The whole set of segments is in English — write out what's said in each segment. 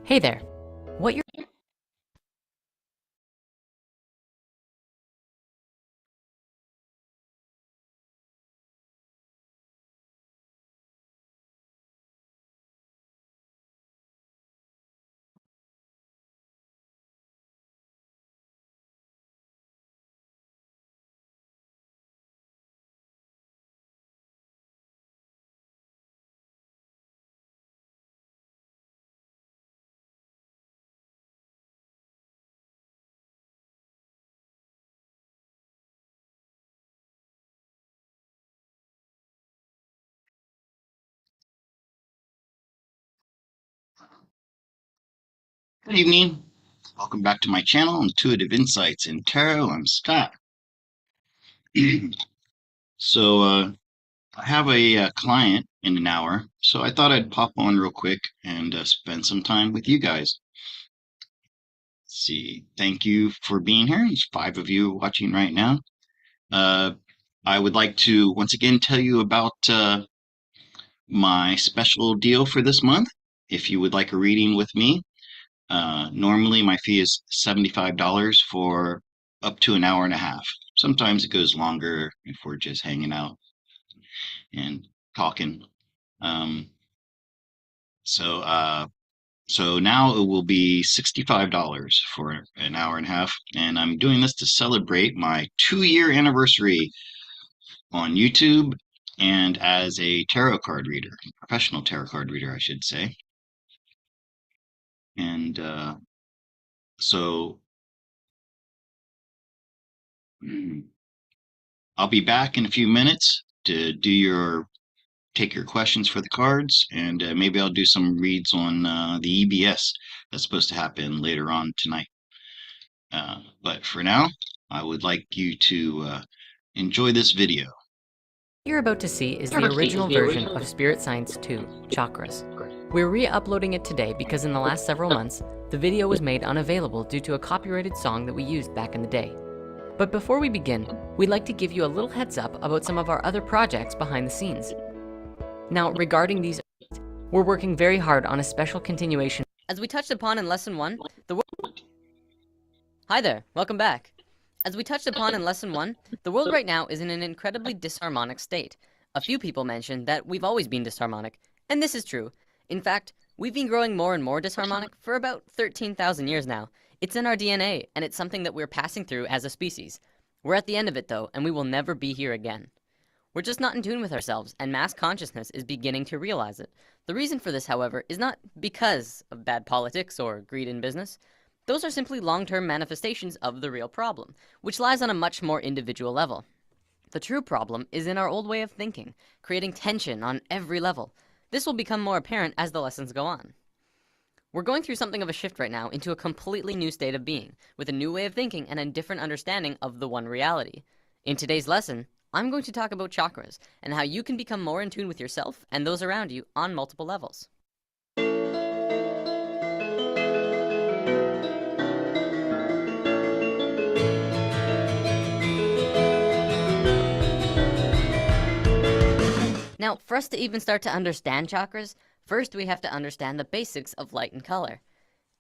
Hey there. What you're Good evening. Welcome back to my channel, Intuitive Insights in Tarot. I'm Scott. I have a client in an hour, so I thought I'd pop on real quick and spend some time with you guys. Let's see. Thank you for being here. There's 5 of you watching right now. Uh, I would like to once again tell you about my special deal for this month. If you would like a reading with me, normally my fee is $75 for up to an hour and a half. Sometimes it goes longer if we're just hanging out and talking. Um, so uh, so now it will be $65 for an hour and a half, and I'm doing this to celebrate my 2-year anniversary on YouTube and as a tarot card reader, professional tarot card reader, I should say. And so I'll be back in a few minutes to take your questions for the cards, and maybe I'll do some reads on the EBS that's supposed to happen later on tonight. But for now, I would like you to enjoy this video. you're about to see is the original version of Spirit Science 2, Chakras. We're re-uploading it today because in the last several months, the video was made unavailable due to a copyrighted song that we used back in the day. But before we begin, we'd like to give you a little heads up about some of our other projects behind the scenes. Now, regarding these, we're working very hard on a special continuation. As we touched upon in Lesson 1, Hi there, welcome back. As we touched upon in Lesson 1, the world right now is in an incredibly disharmonic state. A few people mentioned that we've always been disharmonic, and this is true. In fact, we've been growing more and more disharmonic for about 13,000 years now. It's in our DNA, and it's something that we're passing through as a species. We're at the end of it though, and we will never be here again. We're just not in tune with ourselves, and mass consciousness is beginning to realize it. The reason for this, however, is not because of bad politics or greed in business. Those are simply long-term manifestations of the real problem, which lies on a much more individual level. The true problem is in our old way of thinking, creating tension on every level. This will become more apparent as the lessons go on. We're going through something of a shift right now into a completely new state of being, with a new way of thinking and a different understanding of the one reality. In today's lesson, I'm going to talk about chakras and how you can become more in tune with yourself and those around you on multiple levels. Now, for us to even start to understand chakras, first we have to understand the basics of light and color.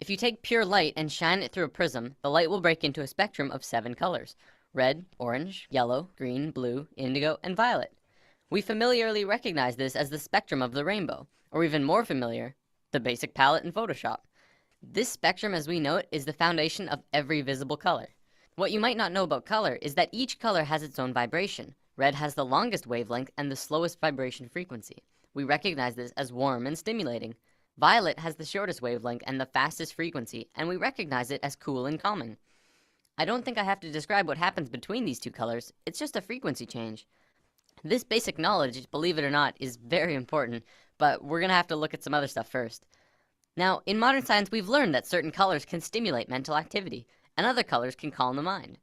If you take pure light and shine it through a prism, the light will break into a spectrum of 7 colors: red, orange, yellow, green, blue, indigo, and violet. We familiarly recognize this as the spectrum of the rainbow, or even more familiar, the basic palette in Photoshop. This spectrum as we know it is the foundation of every visible color. What you might not know about color is that each color has its own vibration. Red has the longest wavelength and the slowest vibration frequency. We recognize this as warm and stimulating. Violet has the shortest wavelength and the fastest frequency, and we recognize it as cool and calming. I don't think I have to describe what happens between these two colors, it's just a frequency change. This basic knowledge, believe it or not, is very important, but we're gonna have to look at some other stuff first. Now, in modern science, we've learned that certain colors can stimulate mental activity, and other colors can calm the mind.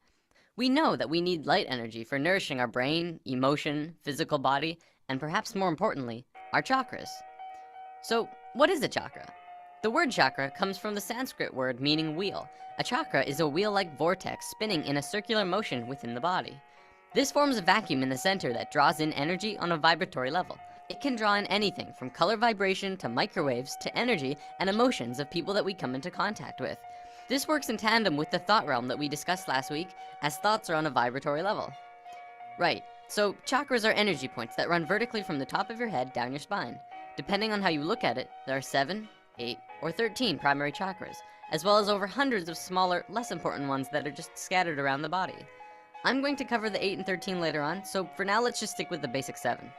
We know that we need light energy for nourishing our brain, emotion, physical body, and perhaps more importantly, our chakras. So, what is a chakra? The word chakra comes from the Sanskrit word meaning wheel. A chakra is a wheel-like vortex spinning in a circular motion within the body. This forms a vacuum in the center that draws in energy on a vibratory level. It can draw in anything from color vibration to microwaves to energy and emotions of people that we come into contact with. This works in tandem with the thought realm that we discussed last week, as thoughts are on a vibratory level. Right, so chakras are energy points that run vertically from the top of your head down your spine. Depending on how you look at it, there are 7, 8, or 13 primary chakras, as well as over hundreds of smaller, less important ones that are just scattered around the body. I'm going to cover the 8 and 13 later on, so for now let's just stick with the basic 7.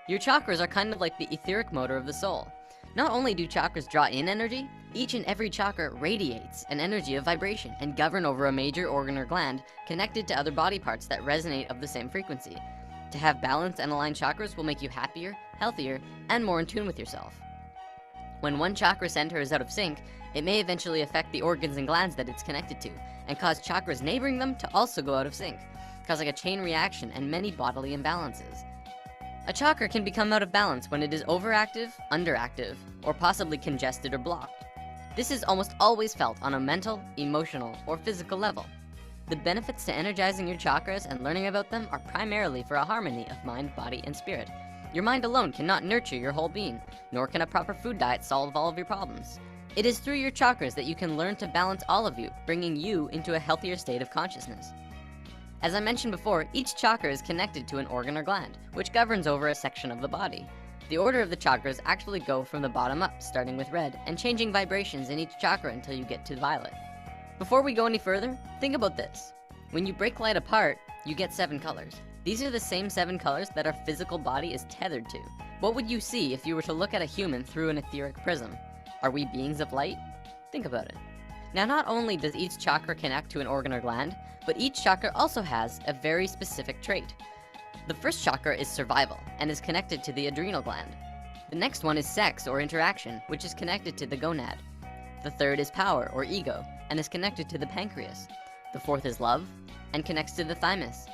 Your chakras are kind of like the etheric motor of the soul. Not only do chakras draw in energy, each and every chakra radiates an energy of vibration and govern over a major organ or gland connected to other body parts that resonate of the same frequency. To have balanced and aligned chakras will make you happier, healthier, and more in tune with yourself. When one chakra center is out of sync, it may eventually affect the organs and glands that it's connected to, and cause chakras neighboring them to also go out of sync, causing a chain reaction and many bodily imbalances. A chakra can become out of balance when it is overactive, underactive, or possibly congested or blocked. This is almost always felt on a mental, emotional, or physical level. The benefits to energizing your chakras and learning about them are primarily for a harmony of mind, body, and spirit. Your mind alone cannot nurture your whole being, nor can a proper food diet solve all of your problems. It is through your chakras that you can learn to balance all of you, bringing you into a healthier state of consciousness. As I mentioned before, each chakra is connected to an organ or gland, which governs over a section of the body. The order of the chakras actually go from the bottom up, starting with red, and changing vibrations in each chakra until you get to violet. Before we go any further, think about this. When you break light apart, you get 7 colors. These are the same 7 colors that our physical body is tethered to. What would you see if you were to look at a human through an etheric prism? Are we beings of light? Think about it. Now, not only does each chakra connect to an organ or gland, but each chakra also has a very specific trait. The first chakra is survival and is connected to the adrenal gland. The next one is sex or interaction, which is connected to the gonad. The third is power or ego and is connected to the pancreas. The fourth is love and connects to the thymus.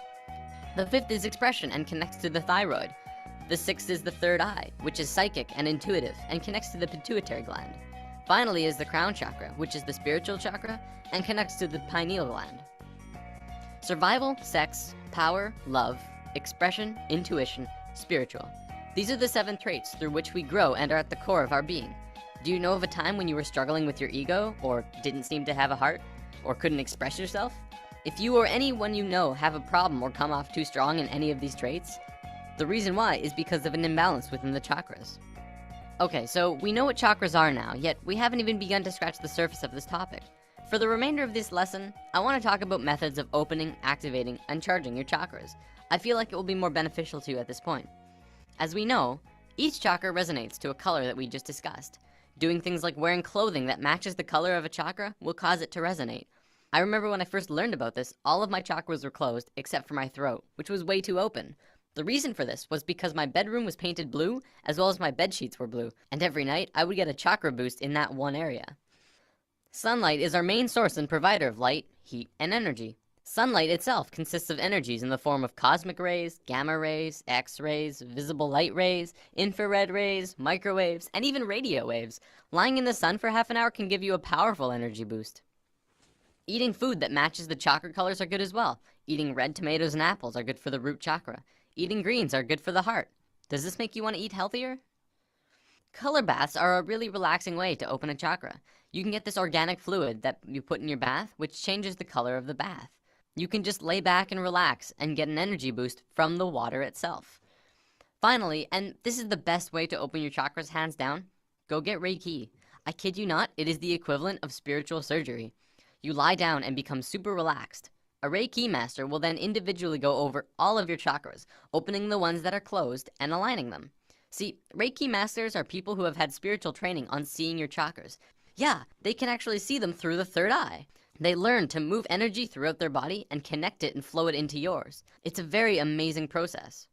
The fifth is expression and connects to the thyroid. The sixth is the third eye, which is psychic and intuitive and connects to the pituitary gland. Finally is the crown chakra, which is the spiritual chakra and connects to the pineal gland. Survival, sex, power, love, expression, intuition, spiritual. These are the 7 traits through which we grow and are at the core of our being. Do you know of a time when you were struggling with your ego, or didn't seem to have a heart, or couldn't express yourself? If you or anyone you know have a problem or come off too strong in any of these traits, the reason why is because of an imbalance within the chakras. Okay, so we know what chakras are now, yet we haven't even begun to scratch the surface of this topic. For the remainder of this lesson, I want to talk about methods of opening, activating, and charging your chakras. I feel like it will be more beneficial to you at this point. As we know, each chakra resonates to a color that we just discussed. Doing things like wearing clothing that matches the color of a chakra will cause it to resonate. I remember when I first learned about this, all of my chakras were closed except for my throat, which was way too open. The reason for this was because my bedroom was painted blue, as well as my bed sheets were blue, and every night I would get a chakra boost in that one area. Sunlight is our main source and provider of light, heat, and energy. Sunlight itself consists of energies in the form of cosmic rays, gamma rays, X-rays, visible light rays, infrared rays, microwaves, and even radio waves. Lying in the sun for half an hour can give you a powerful energy boost. Eating food that matches the chakra colors are good as well. Eating red tomatoes and apples are good for the root chakra. Eating greens are good for the heart. Does this make you want to eat healthier? Color baths are a really relaxing way to open a chakra. You can get this organic fluid that you put in your bath, which changes the color of the bath. You can just lay back and relax and get an energy boost from the water itself. Finally, and this is the best way to open your chakras hands down, go get Reiki. I kid you not, it is the equivalent of spiritual surgery. You lie down and become super relaxed. A Reiki master will then individually go over all of your chakras, opening the ones that are closed and aligning them. See, Reiki masters are people who have had spiritual training on seeing your chakras. Yeah, they can actually see them through the third eye. They learn to move energy throughout their body and connect it and flow it into yours. It's a very amazing process.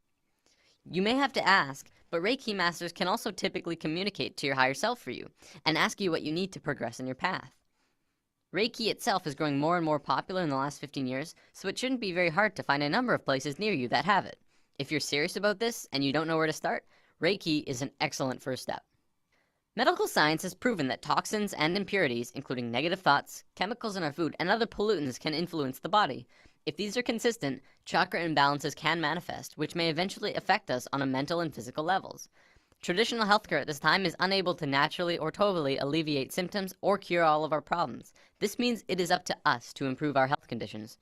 You may have to ask, but Reiki masters can also typically communicate to your higher self for you and ask you what you need to progress in your path. Reiki itself is growing more and more popular in the last 15 years, so it shouldn't be very hard to find a number of places near you that have it. If you're serious about this and you don't know where to start, Reiki is an excellent first step. Medical science has proven that toxins and impurities, including negative thoughts, chemicals in our food, and other pollutants can influence the body. If these are consistent, chakra imbalances can manifest, which may eventually affect us on a mental and physical levels. Traditional healthcare at this time is unable to naturally or totally alleviate symptoms or cure all of our problems. This means it is up to us to improve our health conditions.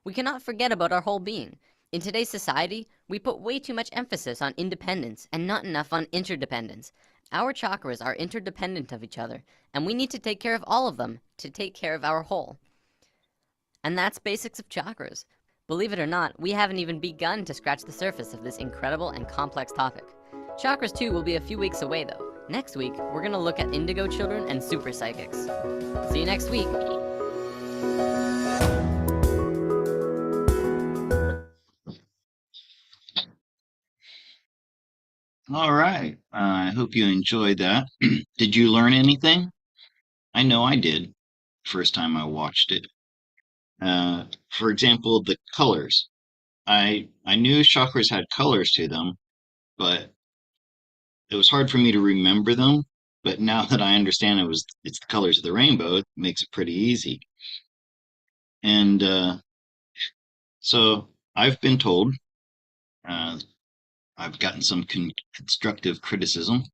We cannot forget about our whole being. In today's society, we put way too much emphasis on independence and not enough on interdependence. Our chakras are interdependent of each other, and we need to take care of all of them to take care of our whole. And that's basics of chakras. Believe it or not, we haven't even begun to scratch the surface of this incredible and complex topic. Chakras 2 will be a few weeks away though. Next week, we're gonna look at indigo children and super psychics. See you next week. All right. I hope you enjoyed that. Did you learn anything? I know I did first time I watched it. For example, the colors. I knew chakras had colors to them, but it was hard for me to remember them. But now that I understand it's the colors of the rainbow, it makes it pretty easy. And so I've been told, uh, I've gotten some constructive criticism,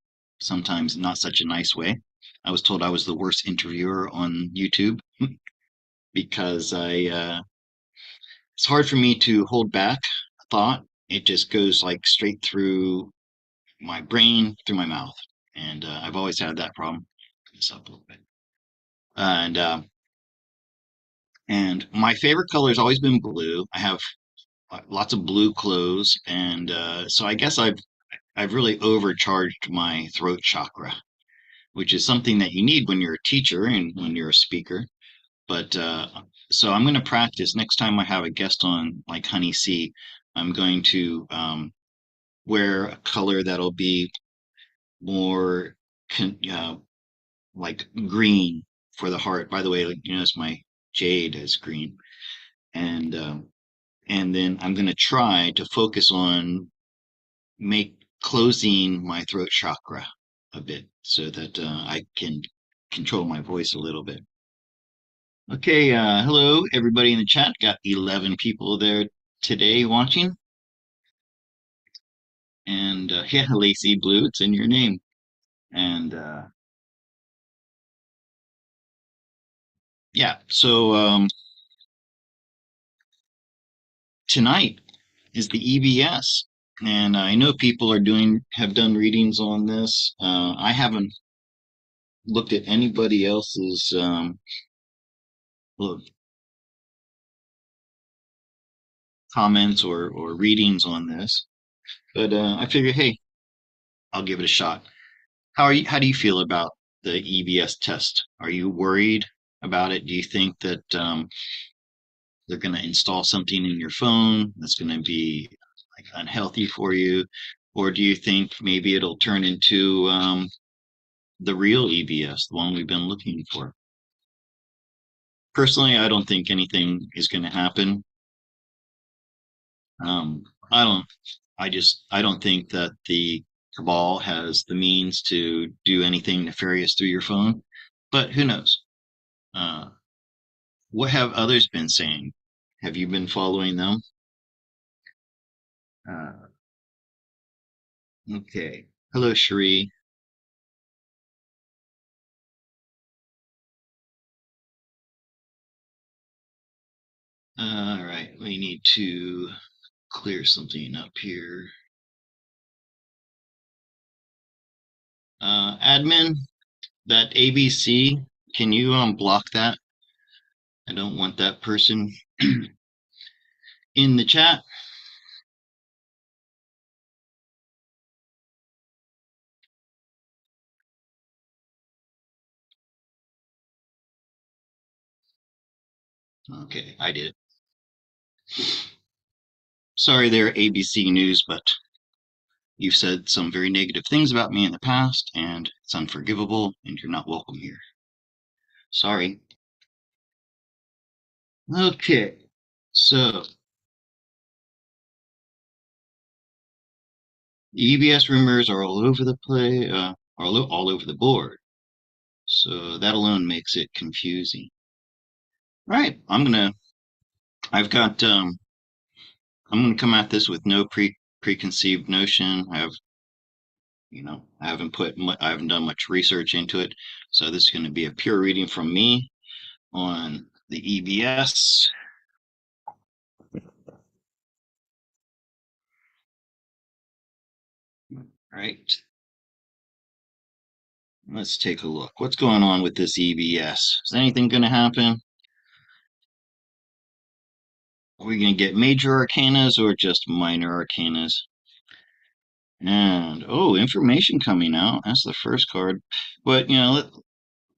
sometimes not such a nice way. I was told I was the worst interviewer on YouTube because it's hard for me to hold back a thought. It just goes like straight through my brain, through my mouth. And I've always had that problem. Put this up a little bit. And and my favorite color has always been blue. I have lots of blue clothes, and so I guess I've really overcharged my throat chakra, which is something that you need when you're a teacher and when you're a speaker. But so I'm going to practice next time I have a guest on, like Honey C. I'm going to wear a color that'll be more like green for the heart. By the way, like, you notice my jade is green, and and then I'm going to try to focus on make closing my throat chakra a bit so that I can control my voice a little bit. Okay, hello everybody in the chat. Got 11 people there today watching. And yeah, Lacey Blue, it's in your name. And yeah, so tonight is the EBS. And I know people have done readings on this. I haven't looked at anybody else's well, comments or readings on this, but I figure, hey, I'll give it a shot. How do you feel about the EBS test? Are you worried about it? Do you think that they're going to install something in your phone that's going to be like unhealthy for you, or do you think maybe it'll turn into the real EBS, the one we've been looking for? Personally, I don't think anything is going to happen. Um, I don't. I don't think that the cabal has the means to do anything nefarious through your phone. But who knows? Uh, what have others been saying? Have you been following them? Uh, okay. Hello, Cherie. All right, we need to clear something up here. Admin, that ABC, can you block that? I don't want that person in the chat. Okay, I did. Sorry there, ABC News, but you've said some very negative things about me in the past, and it's unforgivable, and you're not welcome here. Sorry. Okay, so EBS rumors are all over the play, all over the board. So that alone makes it confusing. All right, I'm gonna I've got I'm going to come at this with no preconceived notion. I haven't done much research into it, so this is going to be a pure reading from me on the EBS. All right, let's take a look. What's going on with this EBS? Is anything going to happen? Are we going to get major arcanas or just minor arcanas? And oh, information coming out. That's the first card. But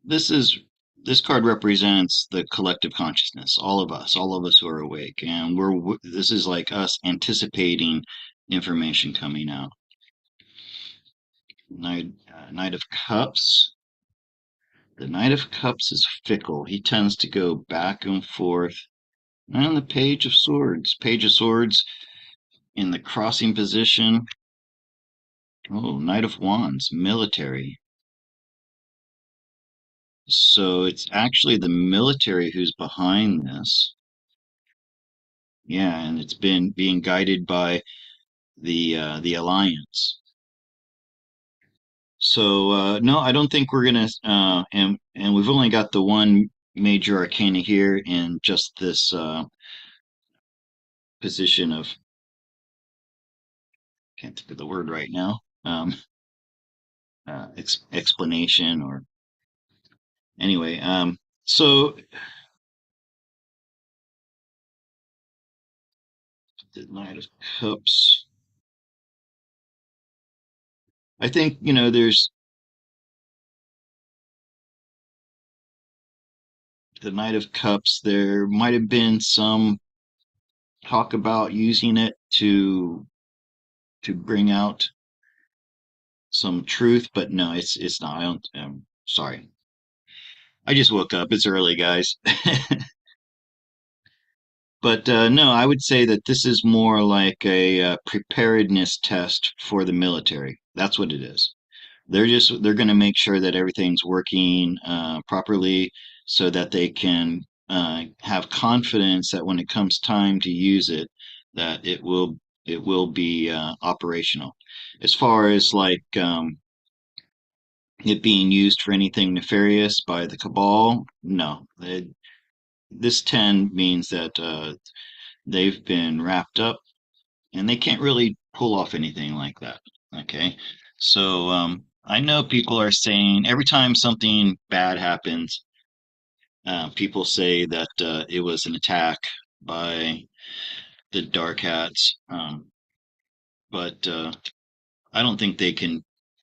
this is this card represents the collective consciousness, all of us who are awake, and this is like us anticipating information coming out. Knight of Cups. The Knight of Cups is fickle. He tends to go back and forth. And the Page of Swords. Page of Swords in the crossing position. Oh, Knight of Wands, military. So it's actually the military who's behind this. Yeah, and it's been being guided by the Alliance. So no, I don't think we're gonna and we've only got the one major arcana here in just this position of can't think of the word right now. Explanation or anyway. So the Knight of Cups. I think there's the Knight of Cups. There might have been some talk about using it to bring out some truth, but no, it's not. I don't. Sorry, I just woke up. It's early, guys. But no, I would say that this is more like a preparedness test for the military. That's what it is. They're going to make sure that everything's working properly so that they can have confidence that when it comes time to use it, that it will be operational. As far as like it being used for anything nefarious by the cabal, no. This 10 means that they've been wrapped up and they can't really pull off anything like that. Okay. So I know people are saying every time something bad happens, people say that it was an attack by the Dark Hats. But I don't think they can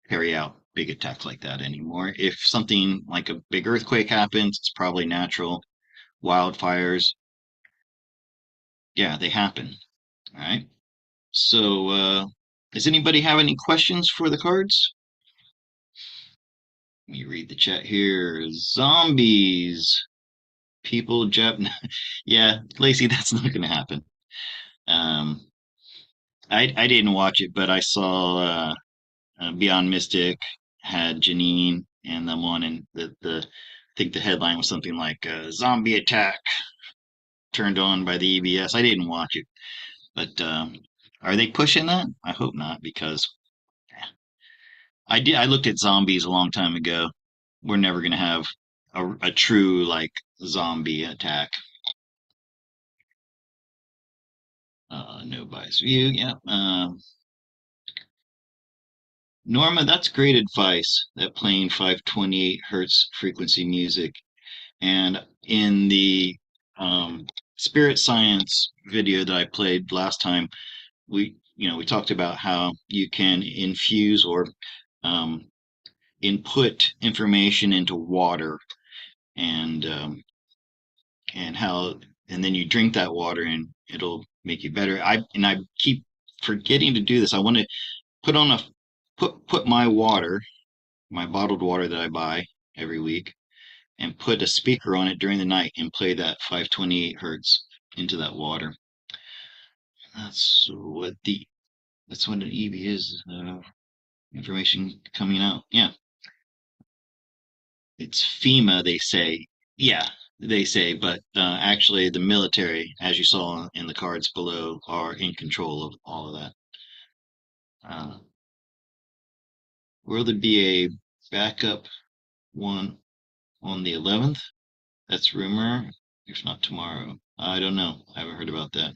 carry out big attacks like that anymore. If something like a big earthquake happens, it's probably natural. Wildfires, yeah, they happen. All right. So, does anybody have any questions for the cards? Let me read the chat here. Zombies, people, Jap. Yeah, Lacey, that's not going to happen. Um, I didn't watch it, but I saw Beyond Mystic had Janine and them on, and the I think the headline was something like "Zombie Attack Turned On by the EBS." I didn't watch it, but are they pushing that? I hope not, because I did. I looked at zombies a long time ago. We're never going to have a true like zombie attack. No bias view. Yeah. Norma, that's great advice. That playing 528 hertz frequency music, and in the spirit science video that I played last time, we talked about how you can infuse or um, input information into water and how and then you drink that water and it'll make you better. I keep forgetting to do this. I want to put on a put my water, my bottled water that I buy every week, and put a speaker on it during the night and play that 528 hertz into that water. That's what the that's what an EV is. Information coming out. Yeah, it's FEMA. They say. Yeah, they say, but actually, the military, as you saw in the cards below, are in control of all of that. Uh, will there be a backup one on the 11th? That's rumor. If not tomorrow, I don't know. I haven't heard about that.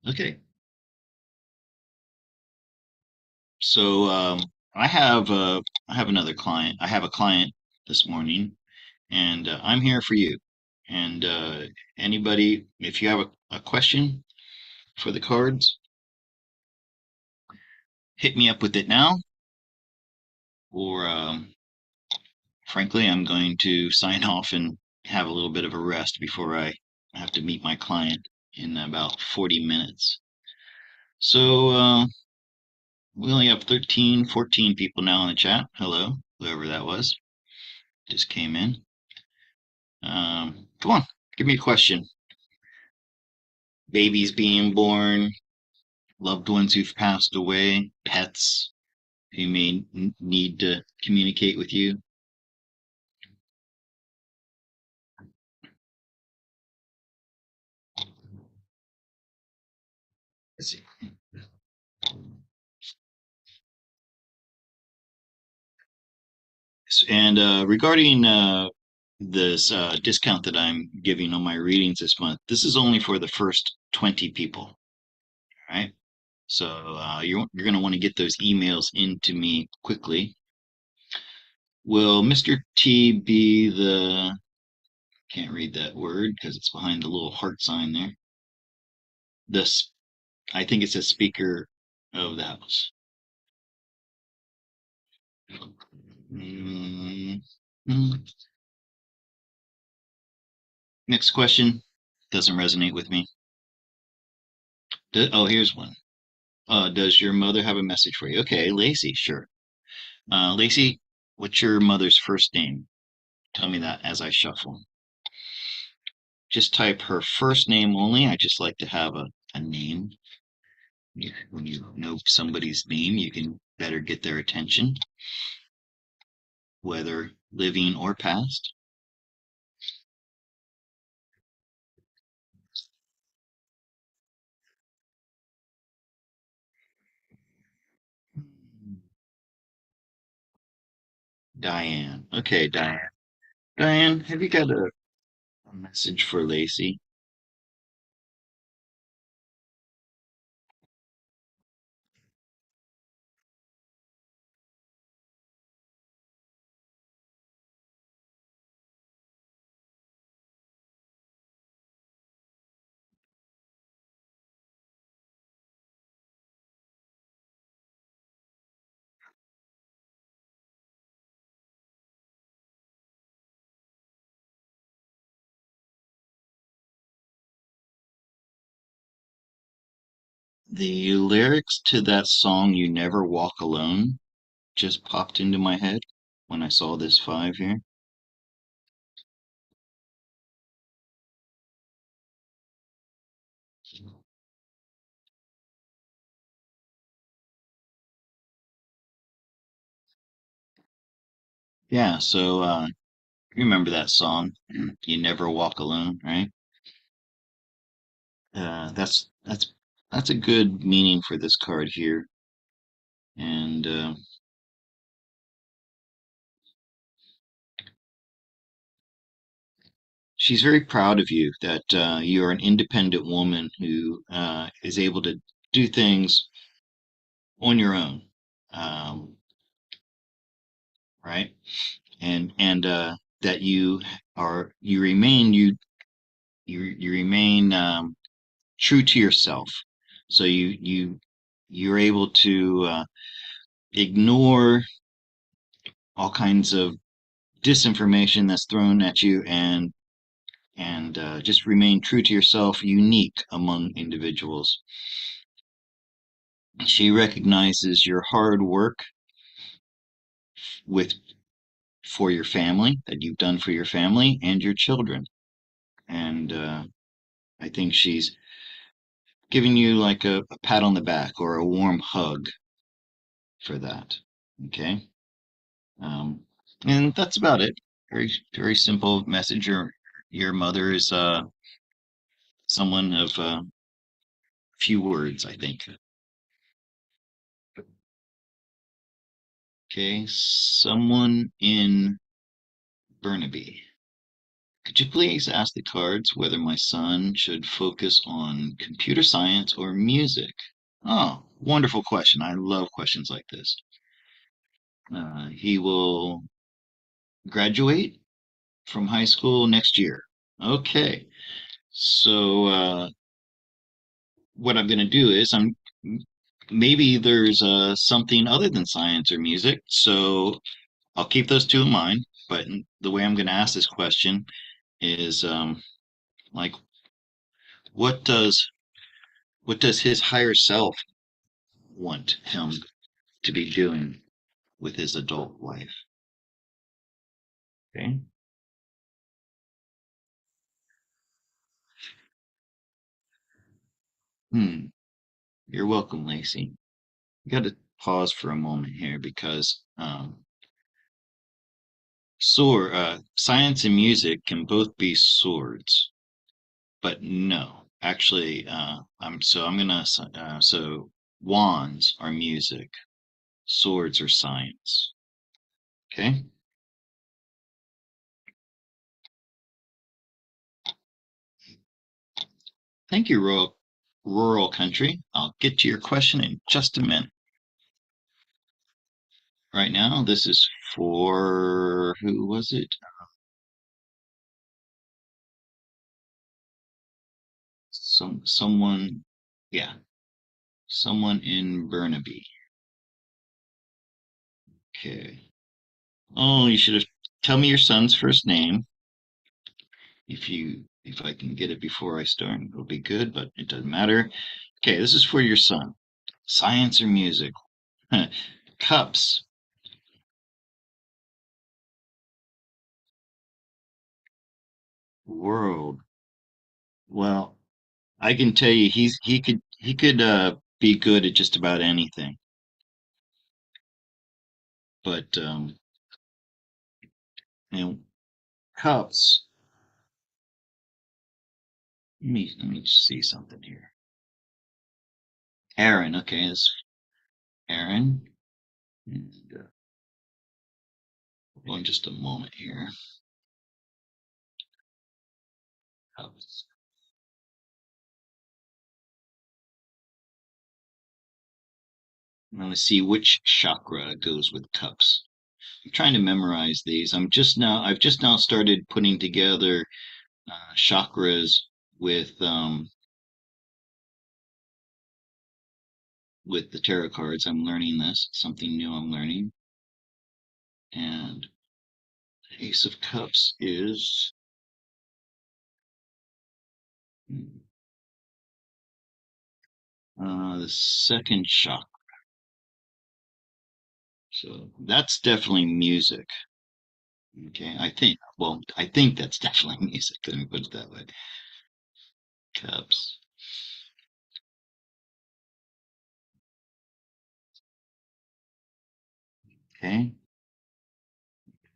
Okay, so I have another client. I have a client this morning, and I'm here for you. And anybody, if you have a question for the cards, hit me up with it now, or frankly, I'm going to sign off and have a little bit of a rest before I have to meet my client in about 40 minutes. So we only have 13, 14 people now in the chat. Hello, whoever that was, just came in. Come on, give me a question. Babies being born, loved ones who've passed away, pets who may need to communicate with you. Let's see. And regarding this discount that I'm giving on my readings this month, this is only for the first 20 people, right? So you're going to want to get those emails into me quickly. Will Mr. T be the, can't read that word because it's behind the little heart sign there. This, I think it says Speaker of the House. Mm, mm. Next question doesn't resonate with me. Oh, here's one. Does your mother have a message for you? Okay, Lacey, sure. Lacey, what's your mother's first name? Tell me that as I shuffle. Just type her first name only. I just like to have a name. When you know somebody's name, you can better get their attention, whether living or past. Diane. Okay, Diane. Diane, have you got a message for Lacey? The lyrics to that song, You Never Walk Alone, just popped into my head when I saw this five here. Yeah, so you remember that song, You Never Walk Alone, right? That's a good meaning for this card here. And she's very proud of you that you're an independent woman who is able to do things on your own, um, right? And that you remain you remain true to yourself. So you're able to ignore all kinds of disinformation that's thrown at you and just remain true to yourself, unique among individuals. She recognizes your hard work with for your family that you've done for your family and your children, and I think she's giving you like a pat on the back or a warm hug for that. Okay. Um, And that's about it. Very, very simple message. Your mother is someone of few words, I think. Okay, someone in Burnaby. Could you please ask the cards whether my son should focus on computer science or music? Oh, wonderful question. I love questions like this. He will graduate from high school next year. Okay, so what I'm going to do is maybe there's something other than science or music, so I'll keep those two in mind. But the way I'm going to ask this question is like, what does what does his higher self want him to be doing with his adult life? Okay. Hmm. You're welcome, Lacey. You got to pause for a moment here because science and music can both be swords, but no, actually, I'm gonna so wands are music, swords are science. Okay. Thank you, rural country. I'll get to your question in just a minute. Right now, this is for who was it? Someone, yeah, someone in Burnaby. Okay. Oh, you should have tell me your son's first name. If I can get it before I start, it'll be good, but it doesn't matter. Okay, this is for your son. Science or music? Cups, world. Well, I can tell you he could be good at just about anything. But you know, cups. Let me just see something here. Aaron, okay, it's Aaron. And, hold on just a moment here. Cups. I'm gonna see which chakra goes with cups. I'm trying to memorize these. I've just now started putting together chakras with um with the tarot cards. I'm learning this, something new I'm learning. And Ace of Cups is the second chakra. So that's definitely music. Okay, I think that's definitely music. Let me put it that way. Cups. Okay.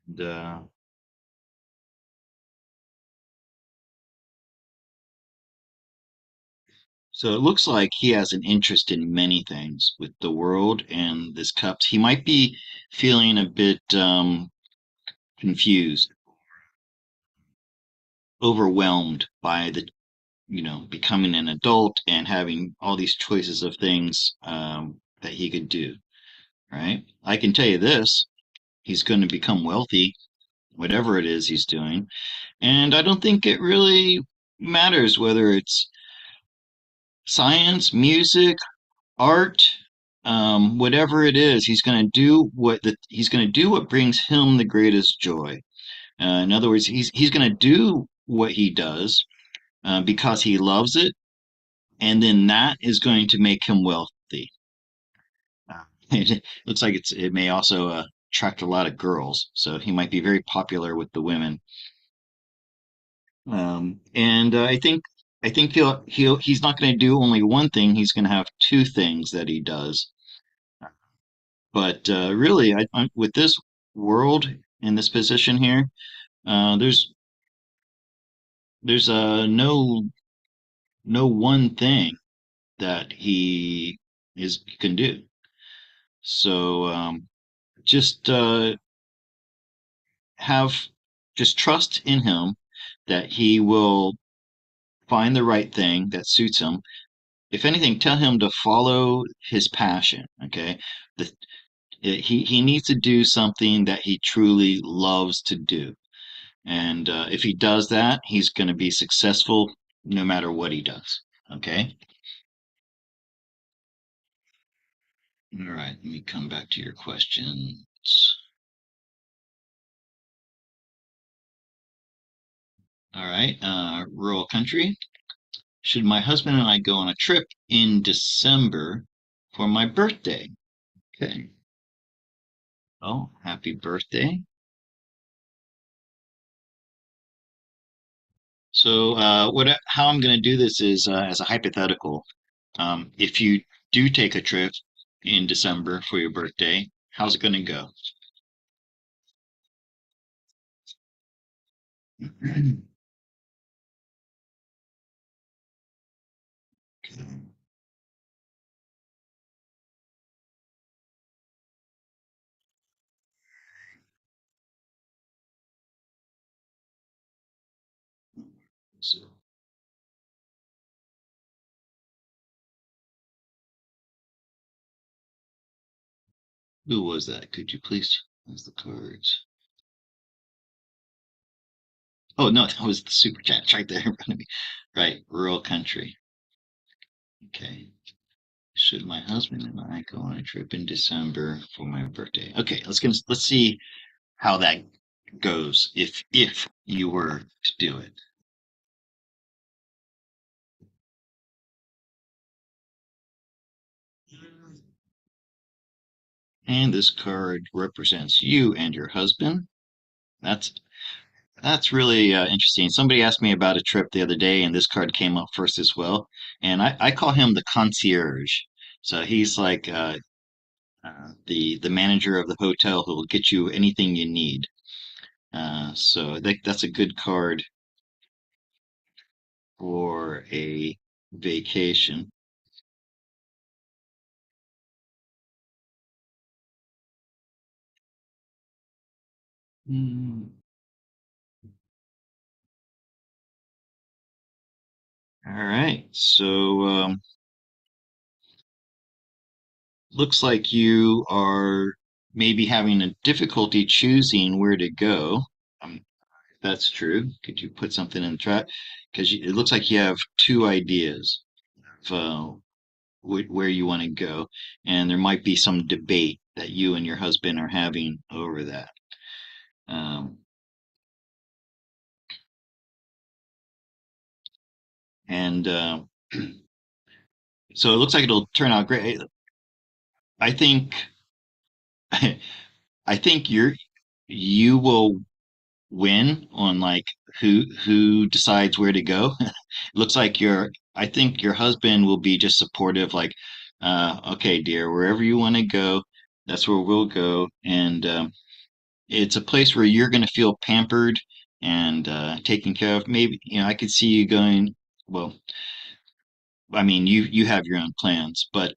And, so it looks like he has an interest in many things with the world and this cups. He might be feeling a bit confused, overwhelmed by becoming an adult and having all these choices of things that he could do. Right? I can tell you this: he's going to become wealthy, whatever it is he's doing, and I don't think it really matters whether it's science, music, art, whatever it is, he's going to do what brings him the greatest joy. In other words, he's going to do what he does because he loves it, and then that is going to make him wealthy. It looks like it may also attract a lot of girls, so he might be very popular with the women. And I think he's not going to do only one thing. He's going to have two things that he does. But really, with this world, in this position here. There's no one thing that he is can do. So just have just trust in him that he will find the right thing that suits him. If anything, tell him to follow his passion. Okay, the, he needs to do something that he truly loves to do, and if he does that, he's going to be successful no matter what he does. Okay. All right. Let me come back to your questions. All right. Rural country. Should my husband and I go on a trip in December for my birthday? Okay. Oh, happy birthday. So, how I'm going to do this is as a hypothetical. If you do take a trip in December for your birthday, how's it going to go? So, who was that? Could you please? Where's the cards? Oh no, that was the super chat. It's right there in front of me. Right, rural country. Okay. Should my husband and I go on a trip in December for my birthday? Okay, let's see how that goes if you were to do it. And this card represents you and your husband. That's that's really interesting. Somebody asked me about a trip the other day, and this card came up first as well. And I call him the concierge. So he's like the manager of the hotel who will get you anything you need. So I think that's a good card for a vacation. Mm. All right. So looks like you are maybe having a difficulty choosing where to go. If that's true. Could you put something in the chat? Because it looks like you have two ideas of where you want to go, and there might be some debate that you and your husband are having over that. Um, and so it looks like it'll turn out great. I think I think you will win on like who decides where to go. Looks like I think your husband will be just supportive, like, okay, dear, wherever you want to go, that's where we'll go. And it's a place where you're going to feel pampered and taken care of. Maybe, I could see you going, well, I mean, you have your own plans, but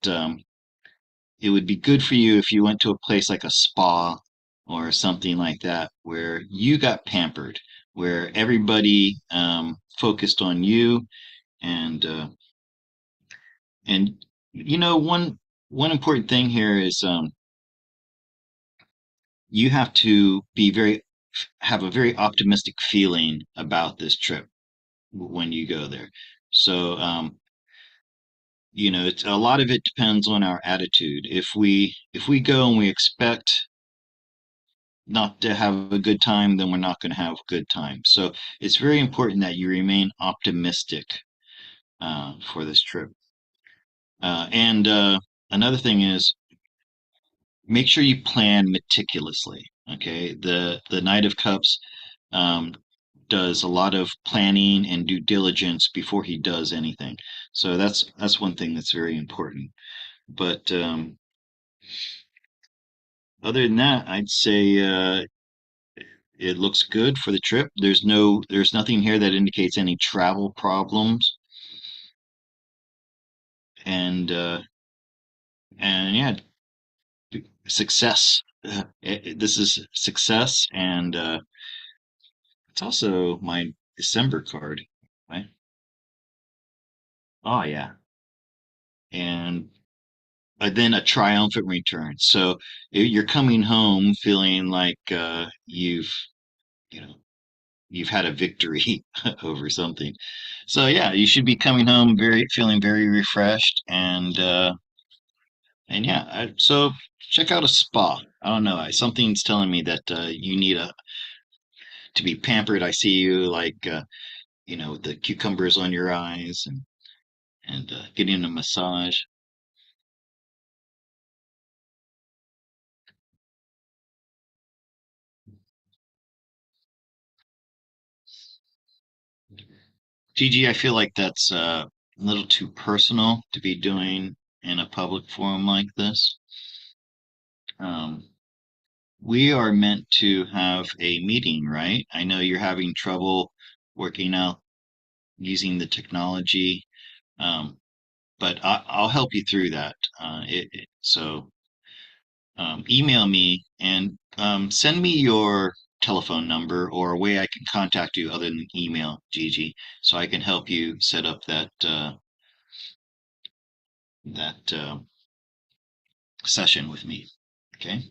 it would be good for you if you went to a place like a spa or something like that where you got pampered, where everybody focused on you and and one important thing here is you have to have a very optimistic feeling about this trip when you go there. So it's a lot of it depends on our attitude. If we go and we expect not to have a good time, then we're not going to have a good time. So it's very important that you remain optimistic for this trip. And another thing is make sure you plan meticulously. Okay, the Knight of Cups um, does a lot of planning and due diligence before he does anything. So that's one thing that's very important. But other than that, I'd say It looks good for the trip. There's nothing here that indicates any travel problems. And yeah, success. This is success, and it's also my December card, right? Oh yeah, and then a triumphant return. So you're coming home feeling like you know you've had a victory over something. So yeah, you should be coming home feeling very refreshed, and yeah, so check out a spa. I don't know, something's telling me that you need a to be pampered. I see you like with the cucumbers on your eyes and getting a massage. Gigi, I feel like that's a little too personal to be doing in a public forum like this. Um, we are meant to have a meeting, right? I know you're having trouble working out using the technology, um, but I'll help you through that. So email me and send me your telephone number or a way I can contact you other than email, Gigi, so I can help you set up that session with me. Okay.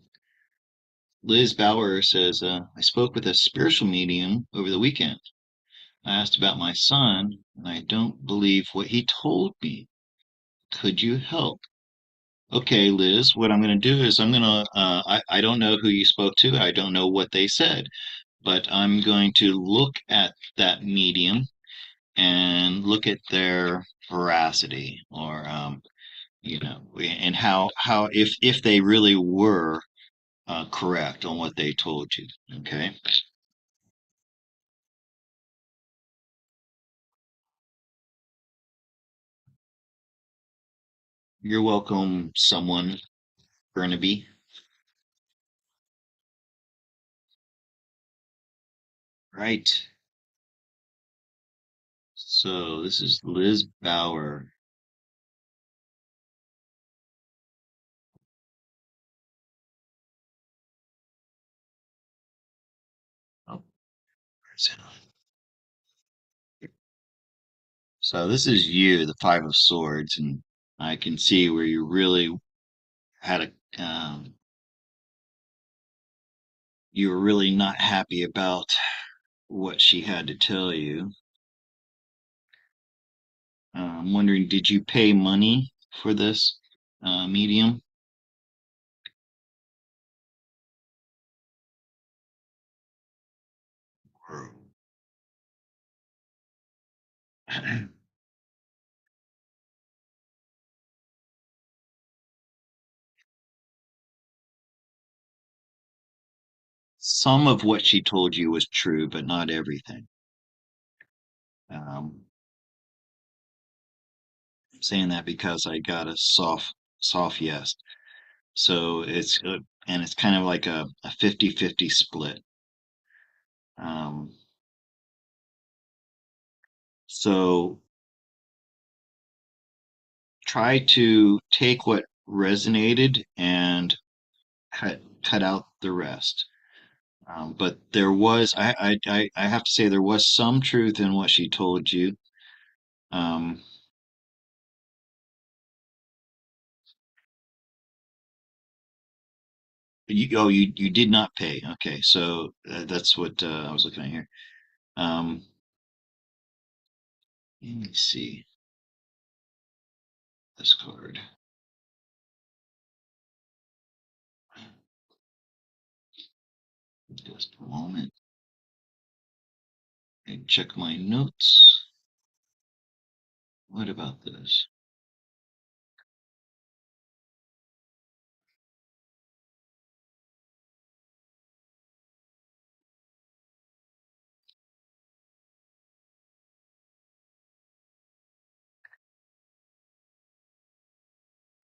Liz Bauer says, I spoke with a spiritual medium over the weekend. I asked about my son, and I don't believe what he told me. Could you help? Okay, Liz, what I'm going to do is I don't know who you spoke to. I don't know what they said, but I'm going to look at that medium and look at their veracity or, and how if they really were correct on what they told you. Okay. You're welcome, someone, Burnaby. Right. So this is Liz Bauer. Oh, where's it on? So this is you, the Five of Swords, and I can see where you really had you were really not happy about what she had to tell you. I'm wondering, did you pay money for this medium? Or- Some of what she told you was true, but not everything. Um, I'm saying that because I got a soft yes. So and it's kind of like a 50-50 split. Um, so try to take what resonated and cut out the rest. But there was, I have to say, there was some truth in what she told you. Um, you did not pay. Okay, so that's what I was looking at here. Um, let me see this card. Just a moment. I check my notes. What about this?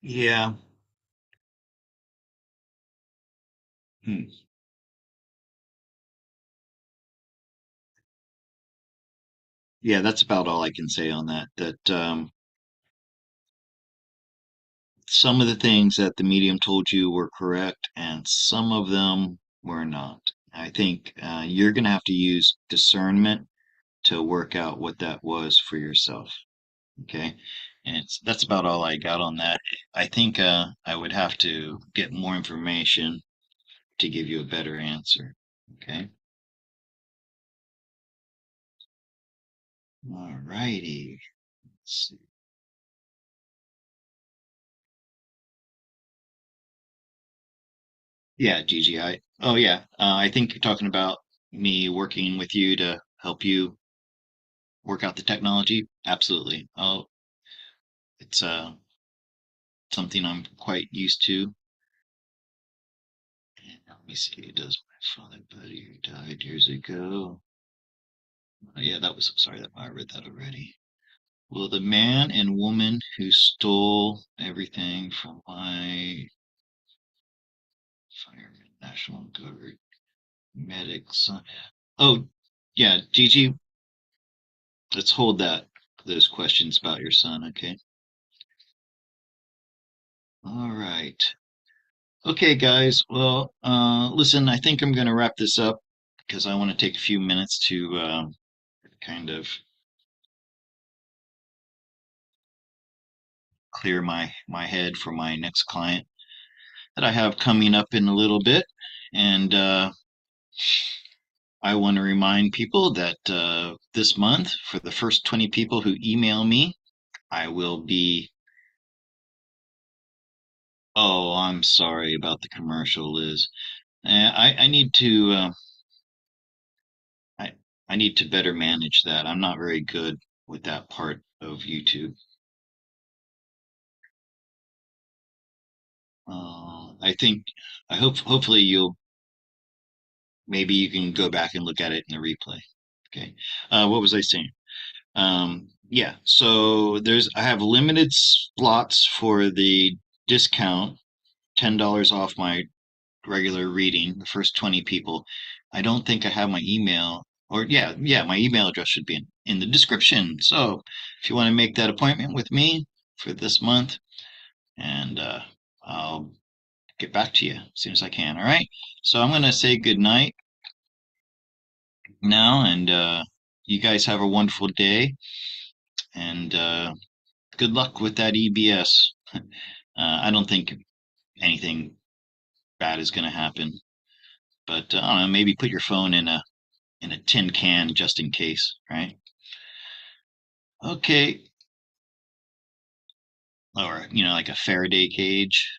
Yeah. Hmm. Yeah, that's about all I can say on that. Some of the things that the medium told you were correct, and some of them were not. I think you're going to have to use discernment to work out what that was for yourself. Okay. And that's about all I got on that. I think I would have to get more information to give you a better answer. Okay. All righty. Let's see. Yeah, GGI. Oh, yeah. I think you're talking about me working with you to help you work out the technology. Absolutely. Oh, it's something I'm quite used to. And let me see. Does my father buddy who died years ago? Yeah, that was. Sorry, that I read that already. Well, the man and woman who stole everything from my fireman, National Guard, medics. Oh, yeah, Gigi, let's hold those questions about your son, okay? All right. Okay, guys. Well, listen, I think I'm going to wrap this up because I want to take a few minutes to kind of clear my head for my next client that I have coming up in a little bit. And I want to remind people that this month, for the first 20 people who email me, I will be. Oh, I'm sorry about the commercial, Liz. I need to. I I need to better manage that. I'm not very good with that part of YouTube. I think. Hopefully maybe you can go back and look at it in the replay. Okay. What was I saying? Yeah, so I have limited slots for the discount, $10 off my regular reading, the first 20 people. I don't think I have my email, or yeah, my email address should be in the description. So if you want to make that appointment with me for this month, and I'll get back to you as soon as I can. All right. So I'm going to say good night now, and you guys have a wonderful day, and good luck with that EBS. I don't think anything bad is going to happen, but I don't know. Maybe put your phone in a tin can just in case, right? Okay, or like a Faraday cage.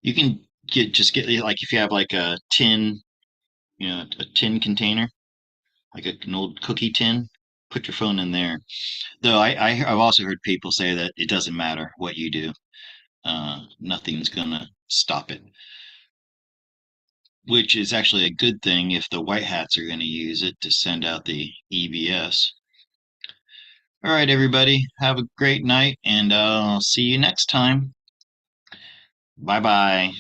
You can get like if you have like a tin, a tin container, like an old cookie tin. Put your phone in there. Though I've also heard people say that it doesn't matter what you do. Nothing's gonna stop it, which is actually a good thing if the white hats are going to use it to send out the EBS. All right, everybody, have a great night, and I'll see you next time. Bye bye.